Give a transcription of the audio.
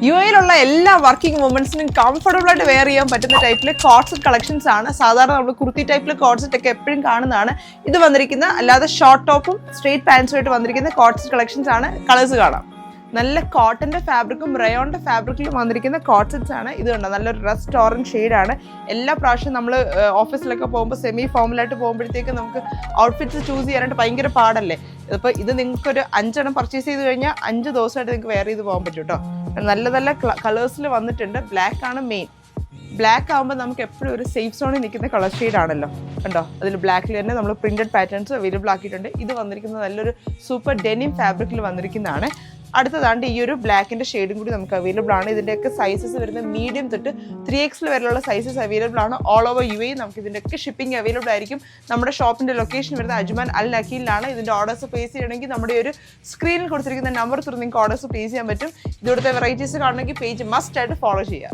യുഎയിലുള്ള എല്ലാ working വുമൻസിനും comfortable ആയിട്ട് wear ചെയ്യാൻ പറ്റുന്ന ടൈപ്പിൽ കോട്ട്സെറ്റ് കളക്ഷൻസ് ആണ്. സാധാരണ നമ്മൾ കുർത്തി ടൈപ്പിൽ കോട്ട്സെറ്റ് ഒക്കെ എപ്പോഴും കാണുന്നതാണ്. ഇത് വന്നിരിക്കുന്ന അല്ലാതെ ഷോർട്ട് ടോപ്പും സ്ട്രേറ്റ് പാൻസും ആയിട്ട് വന്നിരിക്കുന്ന കോട്ട്സെറ്റ് കളക്ഷൻസ് ആണ്. കളേഴ്സ് കാണാം. നല്ല കോട്ടന്റെ ഫാബ്രിക്കും റയോണിന്റെ ഫാബ്രിക്കിലും വന്നിരിക്കുന്ന കോട്ട്സെറ്റ്സ് ആണ്. ഇത് കണ്ടോ, നല്ലൊരു റസ്റ്റ് ഓറഞ്ച് ഷെയ്ഡാണ്. എല്ലാ പ്രാവശ്യവും നമ്മൾ ഓഫീസിലൊക്കെ പോകുമ്പോൾ സെമി ഫോമലായിട്ട് പോകുമ്പോഴത്തേക്ക് നമുക്ക് ഔട്ട്ഫിറ്റ്സ് ചൂസ് ചെയ്യാനായിട്ട് ഭയങ്കര പാടല്ലേ. ഇതിപ്പോൾ ഇത് നിങ്ങൾക്കൊരു 5 എണ്ണം പർച്ചേസ് ചെയ്ത് കഴിഞ്ഞാൽ 5 ദിവസമായിട്ട് നിങ്ങൾക്ക് വെയർ ചെയ്ത് പോകാൻ പറ്റും കേട്ടോ. നല്ല നല്ല കളേഴ്സിൽ വന്നിട്ടുണ്ട്. ബ്ലാക്ക് ആണ് മെയിൻ. ബ്ലാക്ക് ആകുമ്പോൾ നമുക്ക് എപ്പോഴും ഒരു സേഫ് സോണിൽ നിൽക്കുന്ന കളർ ഷെയ്ഡ് ആണല്ലോ. കണ്ടോ, അതിൽ ബ്ലാക്കിൽ തന്നെ നമ്മൾ പ്രിന്റഡ് പാറ്റേൺസ് അവൈലബിൾ ആക്കിയിട്ടുണ്ട്. ഇത് വന്നിരിക്കുന്നത് നല്ലൊരു സൂപ്പർ ഡെനിം ഫാബ്രിക്കിൽ വന്നിരിക്കുന്നതാണ്. അടുത്തതാണ്ട് ഈ ഒരു ബ്ലാക്കിൻ്റെ ഷെയ്ഡും കൂടി നമുക്ക് അവൈലബിൾ ആണ്. ഇതിൻ്റെയൊക്കെ സൈസസ് വരുന്നത് മീഡിയം തൊട്ട് 3XL വരെയുള്ള സൈസസ് അവൈലബിൾ ആണ്. ഓൾ ഓവർ UAE നമുക്ക് ഇതിൻ്റെയൊക്കെ ഷിപ്പിംഗ് അവൈലബിൾ ആയിരിക്കും. നമ്മുടെ ഷോപ്പിൻ്റെ ലൊക്കേഷൻ വരുന്നത് അജ്മാൻ അൽ നഖീലിലാണ്. ഇതിൻ്റെ ഓർഡേഴ്സ് പ്ലേസ് ചെയ്യണമെങ്കിൽ നമ്മുടെ ഒരു സ്ക്രീനിൽ കൊടുത്തിരിക്കുന്ന നമ്പർ ത്രൂ നിങ്ങൾക്ക് ഓർഡേഴ്സ് പ്ലേസ് ചെയ്യാൻ പറ്റും. ഇവിടുത്തെ വെറൈറ്റീസ് കാണണമെങ്കിൽ പേജ് മസ്റ്റ് ആയിട്ട് ഫോളോ ചെയ്യുക.